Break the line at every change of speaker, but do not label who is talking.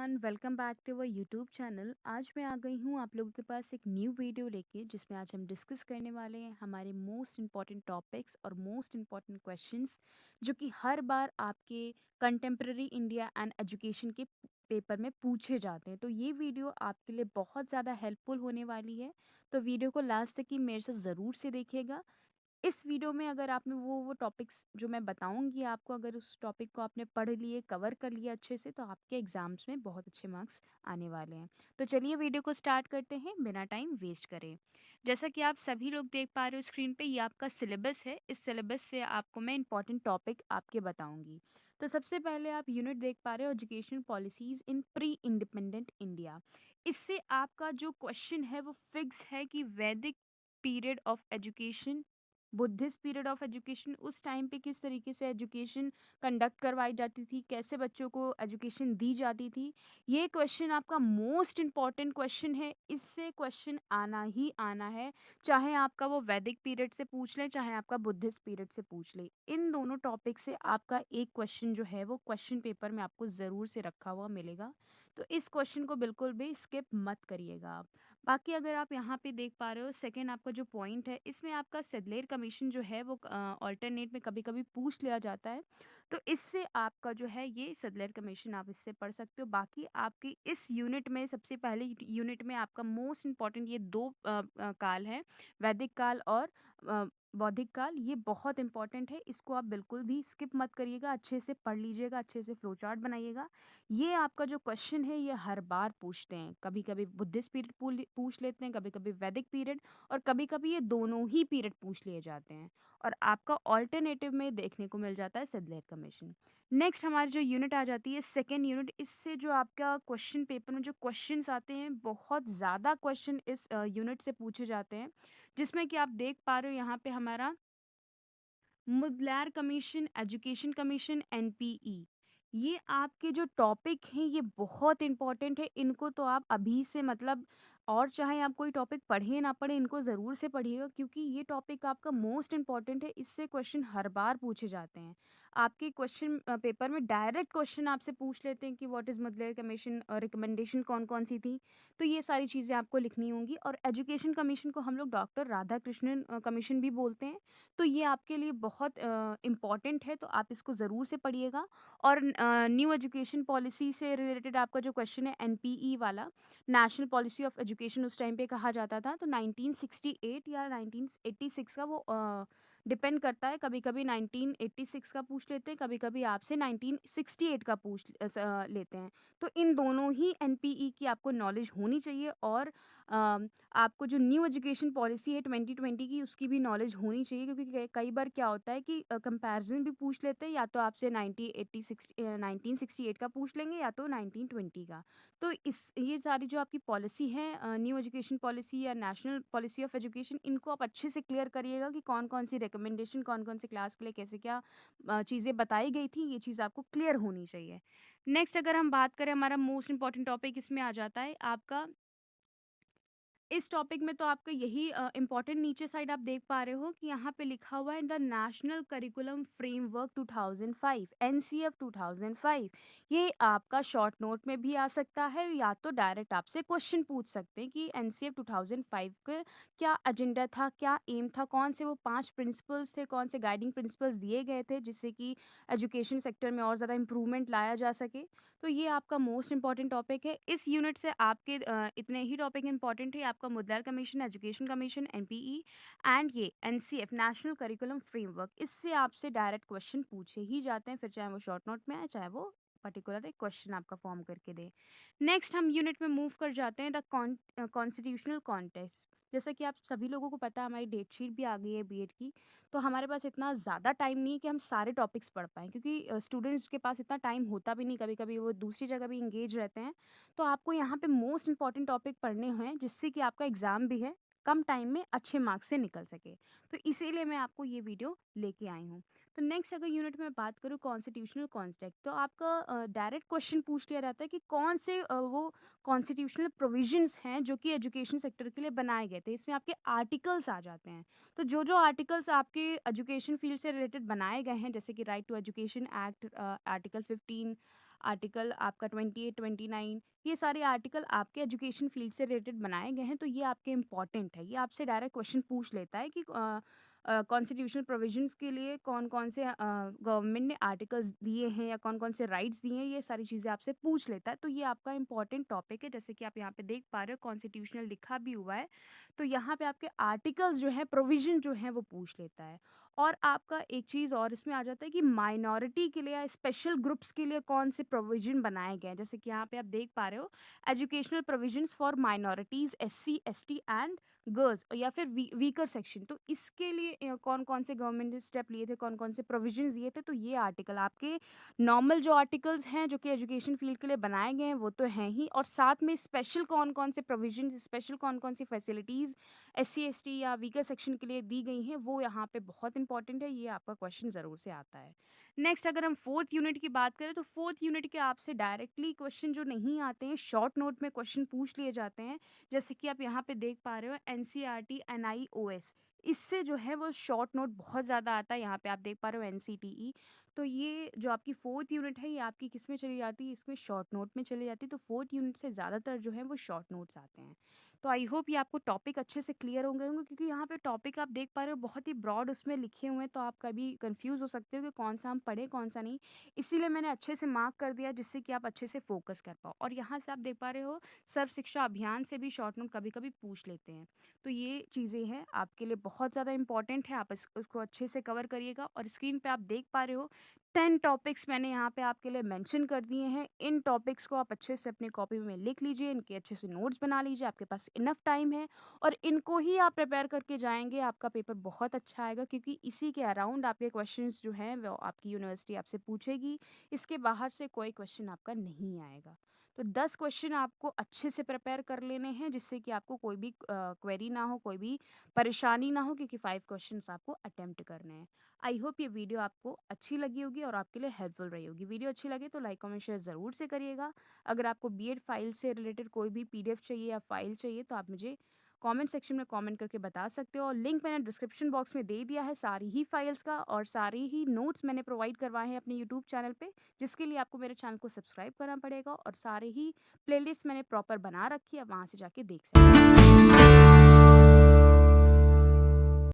Everyone, welcome back to our YouTube channel. आज मैं आ गई हूँ आप लोगों के पास एक न्यू वीडियो लेके, जिसमें आज हम डिस्कस करने वाले हैं हमारे मोस्ट इम्पॉर्टेंट टॉपिक्स और मोस्ट इम्पॉर्टेंट क्वेश्चंस, जो कि हर बार आपके कंटेम्प्रेरी इंडिया एंड एजुकेशन के पेपर में पूछे जाते हैं। तो ये वीडियो आपके लिए बहुत ज़्यादा हेल्पफुल होने वाली है। तो वीडियो को लास्ट तक ही मेरे साथ ज़रूर से देखिएगा। इस वीडियो में अगर आपने वो टॉपिक्स जो मैं बताऊंगी आपको, अगर उस टॉपिक को आपने पढ़ लिए, कवर कर लिया अच्छे से, तो आपके एग्जाम्स में बहुत अच्छे मार्क्स आने वाले हैं। तो चलिए वीडियो को स्टार्ट करते हैं बिना टाइम वेस्ट करे। जैसा कि आप सभी लोग देख पा रहे हो स्क्रीन पे, ये आपका सिलेबस है। इस सिलेबस से आपको मैं इंपॉर्टेंट टॉपिक आपके बताऊंगी। तो सबसे पहले आप यूनिट देख पा रहे हो, एजुकेशन पॉलिसीज इन प्री इंडिपेंडेंट इंडिया। इससे आपका जो क्वेश्चन है वो फिक्स है कि वैदिक period of education, Buddhist period of education, उस टाइम पे किस तरीके से एजुकेशन कंडक्ट करवाई जाती थी, कैसे बच्चों को एजुकेशन दी जाती थी। ये क्वेश्चन आपका मोस्ट इम्पॉर्टेंट क्वेश्चन है। इससे क्वेश्चन आना ही आना है, चाहे आपका वो वैदिक पीरियड से पूछ ले, चाहे आपका बुद्धिस्ट पीरियड से पूछ ले। इन दोनों टॉपिक से आपका एक क्वेश्चन जो है वो क्वेश्चन पेपर में आपको ज़रूर से रखा हुआ मिलेगा। तो इस क्वेश्चन को बिल्कुल भी स्किप मत करिएगा आप। बाकी अगर आप यहाँ पे देख पा रहे हो, सेकंड आपका जो पॉइंट है, इसमें आपका सेडलर कमीशन जो है वो ऑल्टरनेट में कभी कभी पूछ लिया जाता है। तो इससे आपका जो है ये सेडलर कमीशन आप इससे पढ़ सकते हो। बाकी आपकी इस यूनिट में, सबसे पहले यूनिट में आपका मोस्ट इम्पॉर्टेंट ये दो काल है, वैदिक काल और अ, बौद्धिक काल। ये बहुत इंपॉर्टेंट है, इसको आप बिल्कुल भी स्किप मत करिएगा, अच्छे से पढ़ लीजिएगा, अच्छे से फ्लो चार्ट बनाइएगा। ये आपका जो क्वेश्चन है ये हर बार पूछते हैं, कभी कभी बुद्धिस्ट पीरियड पूछ लेते हैं, कभी कभी वैदिक पीरियड, और कभी कभी ये दोनों ही पीरियड पूछ लिए जाते हैं। और आपका ऑल्टरनेटिव में देखने को मिल जाता है सेडलर कमीशन। नेक्स्ट हमारी जो यूनिट आ जाती है सेकेंड यूनिट। इससे जो आपका क्वेश्चन पेपर में जो क्वेश्चंस आते हैं, बहुत ज़्यादा क्वेश्चन इस यूनिट से पूछे जाते हैं। जिसमें कि आप देख पा रहे हो यहाँ पे हमारा Mudaliar commission, education commission, NPE. ये आपके जो टॉपिक हैं ये बहुत इंपॉर्टेंट है। इनको तो आप अभी से मतलब, और चाहे आप कोई टॉपिक पढ़िए ना पढ़े, इनको ज़रूर से पढ़िएगा, क्योंकि ये टॉपिक आपका मोस्ट इंपॉर्टेंट है। इससे क्वेश्चन हर बार पूछे जाते हैं। आपके क्वेश्चन पेपर में डायरेक्ट क्वेश्चन आपसे पूछ लेते हैं कि what is Mudaliar commission, recommendation कौन कौन सी थी। तो ये सारी चीज़ें आपको लिखनी होंगी। और एजुकेशन कमीशन को हम लोग डॉक्टर राधा कृष्णन कमीशन भी बोलते हैं। तो ये आपके लिए बहुत इम्पॉर्टेंट है, तो आप इसको ज़रूर से पढ़िएगा। और न्यू एजुकेशन पॉलिसी से रिलेटेड आपका जो क्वेश्चन है, एनपीई वाला, नेशनल पॉलिसी ऑफ एजुकेशन उस टाइम पे कहा जाता था। तो 1968 या 1986 का वो डिपेंड करता है। कभी कभी 1986 का पूछ लेते हैं, कभी कभी आपसे 1968 का लेते हैं। तो इन दोनों ही एनपीई की आपको नॉलेज होनी चाहिए। और आपको जो न्यू एजुकेशन पॉलिसी है 2020 की, उसकी भी नॉलेज होनी चाहिए, क्योंकि कई बार क्या होता है कि कंपैरिजन भी पूछ लेते हैं, या तो आपसे 1968 का पूछ लेंगे, या तो 1920 का। तो इस ये सारी जो आपकी पॉलिसी है, न्यू एजुकेशन पॉलिसी या नेशनल पॉलिसी ऑफ एजुकेशन, इनको आप अच्छे से क्लियर करिएगा कि कौन कौन सी रिकमेंडेशन, कौन कौन सी क्लास के लिए कैसे क्या चीज़ें बताई गई थी। ये चीज़ आपको क्लियर होनी चाहिए। नेक्स्ट अगर हम बात करें, हमारा मोस्ट इंपॉर्टेंट टॉपिक इसमें आ जाता है आपका, इस टॉपिक में तो आपका यही इम्पोर्टेंट, नीचे साइड आप देख पा रहे हो कि यहाँ पे लिखा हुआ है the national curriculum framework 2005, NCF 2005। ये आपका शॉर्ट नोट में भी आ सकता है, या तो डायरेक्ट आपसे क्वेश्चन पूछ सकते हैं कि एनसीएफ 2005 का क्या एजेंडा था, क्या एम था, कौन से वो 5 प्रिंसिपल्स थे, कौन से गाइडिंग प्रिंसिपल्स दिए गए थे, जिससे कि एजुकेशन सेक्टर में और ज़्यादा इम्प्रूवमेंट लाया जा सके। तो ये आपका मोस्ट इंपॉर्टेंट टॉपिक है। इस यूनिट से आपके इतने ही टॉपिक इंपॉर्टेंट है, आपका Mudaliar commission, education commission, NPE and ये एनसीएफ, नेशनल करिकुलम फ्रेमवर्क। इससे आपसे डायरेक्ट क्वेश्चन पूछे ही जाते हैं, फिर चाहे वो शॉर्ट नोट में आए, चाहे वो पर्टिकुलर एक क्वेश्चन आपका फॉर्म करके दे। नेक्स्ट हम यूनिट में मूव कर जाते हैं, द कॉन्स्टिट्यूशनल कॉन्टेस्ट। जैसा कि आप सभी लोगों को पता है, हमारी डेट शीट भी आ गई है बीएड की। तो हमारे पास इतना ज़्यादा टाइम नहीं है कि हम सारे टॉपिक्स पढ़ पाएँ, क्योंकि स्टूडेंट्स के पास इतना टाइम होता भी नहीं, कभी-कभी वो दूसरी जगह भी एंगेज रहते हैं। तो आपको यहाँ पे मोस्ट इम्पॉर्टेंट टॉपिक पढ़ने हैं, जिससे कि आपका एग्ज़ाम भी है, कम टाइम में अच्छे मार्क्स से निकल सके। तो इसीलिए मैं आपको ये वीडियो लेके आई हूँ। तो नेक्स्ट अगर यूनिट में बात करूँ कॉन्स्टिट्यूशनल कॉन्टेक्स्ट, तो आपका डायरेक्ट क्वेश्चन पूछ लिया जाता है कि कौन से वो कॉन्स्टिट्यूशनल प्रोविजंस हैं जो कि एजुकेशन सेक्टर के लिए बनाए गए थे। इसमें आपके आर्टिकल्स आ जाते हैं। तो जो आर्टिकल्स आपके एजुकेशन फील्ड से रिलेटेड बनाए गए हैं, जैसे कि right to education act, article 15, article आपका 28, 29 ये सारे आर्टिकल आपके एजुकेशन फ़ील्ड से रिलेटेड बनाए गए हैं, तो ये आपके इम्पोर्टेंट है। ये आपसे डायरेक्ट क्वेश्चन पूछ लेता है कि कॉन्स्टिट्यूशनल प्रोविजंस के लिए कौन-कौन से गवर्नमेंट ने आर्टिकल्स दिए हैं या कौन-कौन से राइट्स दिए हैं, ये सारी चीज़ें आपसे पूछ लेता है। तो ये आपका इम्पोर्टेंट टॉपिक है, जैसे कि आप यहाँ पे देख पा रहे हो कॉन्स्टिट्यूशनल लिखा भी हुआ है। तो यहाँ पे आपके आर्टिकल्स जो हैं, प्रोविज़न जो हैं, वो पूछ लेता है। और आपका एक चीज़ और इसमें आ जाता है कि माइनॉरिटी के लिए या स्पेशल ग्रुप्स के लिए कौन से प्रोविज़न बनाए गए हैं। जैसे कि यहाँ पे आप देख पा रहे हो educational provisions for minorities, SC, ST and girls या फिर वीकर सेक्शन। तो इसके लिए कौन-कौन से गवर्नमेंट ने स्टेप लिए थे, कौन-कौन से प्रोविजंस दिए थे, तो ये आर्टिकल आपके नॉर्मल जो आर्टिकल्स हैं जो कि एजुकेशन फील्ड के लिए बनाए गए हैं वो तो हैं ही, और साथ में स्पेशल कौन-कौन से प्रोविजंस, स्पेशल कौन-कौन सी फैसिलिटीज़ एससी, एसटी या वीकर सेक्शन के लिए दी गई हैं, वो यहाँ पे बहुत इंपॉर्टेंट है। ये आपका क्वेश्चन ज़रूर से आता है। नेक्स्ट अगर हम 4th यूनिट की बात करें तो 4th यूनिट के आपसे डायरेक्टली क्वेश्चन जो नहीं आते हैं, शॉर्ट नोट में क्वेश्चन पूछ लिए जाते हैं। जैसे कि आप यहाँ पे देख पा रहे हो एनसीईआरटी, एनआईओएस, इससे जो है वो शॉर्ट नोट बहुत ज़्यादा आता है। यहाँ पे आप देख पा रहे हो एनसीटीई। तो ये जो आपकी 4th यूनिट है ये आपकी किस में चली जाती है? इसमें शॉर्ट नोट में चली जाती है। तो 4th यूनिट से ज़्यादातर जो है वो शॉर्ट नोट्स आते हैं। तो आई होप ये आपको टॉपिक अच्छे से क्लियर हो गए होंगे, क्योंकि यहाँ पे टॉपिक आप देख पा रहे हो बहुत ही ब्रॉड उसमें लिखे हुए हैं, तो आप कभी कंफ्यूज हो सकते हो कि कौन सा हम पढ़ें कौन सा नहीं। इसीलिए मैंने अच्छे से मार्क कर दिया जिससे कि आप अच्छे से फोकस कर पाओ। और यहाँ से आप देख पा रहे हो सर्व शिक्षा अभियान से भी शॉर्ट नोट कभी कभी पूछ लेते हैं। तो ये चीज़ें हैं आपके लिए बहुत ज़्यादा इंपॉर्टेंट है, आप उसको अच्छे से कवर करिएगा। और स्क्रीन पे आप देख पा रहे हो 10 टॉपिक्स मैंने यहाँ पे आपके लिए मेंशन कर दिए हैं। इन टॉपिक्स को आप अच्छे से अपनी कॉपी में लिख लीजिए, इनके अच्छे से नोट्स बना लीजिए, आपके पास इनफ टाइम है। और इनको ही आप प्रिपेयर करके जाएंगे, आपका पेपर बहुत अच्छा आएगा, क्योंकि इसी के अराउंड आपके क्वेश्चंस जो हैं वो आपकी यूनिवर्सिटी आपसे पूछेगी। इसके बाहर से कोई क्वेश्चन आपका नहीं आएगा। तो 10 क्वेश्चन आपको अच्छे से प्रिपेयर कर लेने हैं, जिससे कि आपको कोई भी क्वेरी ना हो, कोई भी परेशानी ना हो, क्योंकि 5 क्वेश्चंस आपको अटेम्प्ट करने हैं। आई होप ये वीडियो आपको अच्छी लगी होगी और आपके लिए हेल्पफुल रही होगी। वीडियो अच्छी लगे तो लाइक कमेंट शेयर ज़रूर से करिएगा। अगर आपको बीएड फाइल से रिलेटेड कोई भी पीडीएफ चाहिए या फाइल चाहिए तो आप मुझे कमेंट सेक्शन में कमेंट करके बता सकते हो। और लिंक मैंने डिस्क्रिप्शन बॉक्स में दे दिया है सारी ही फाइल्स का, और सारी ही नोट्स मैंने प्रोवाइड करवाए हैं अपने यूट्यूब चैनल पे, जिसके लिए आपको मेरे चैनल को सब्सक्राइब करना पड़ेगा। और सारे ही प्लेलिस्ट मैंने प्रॉपर बना रखी है, वहाँ से जाके देख सकते हैं।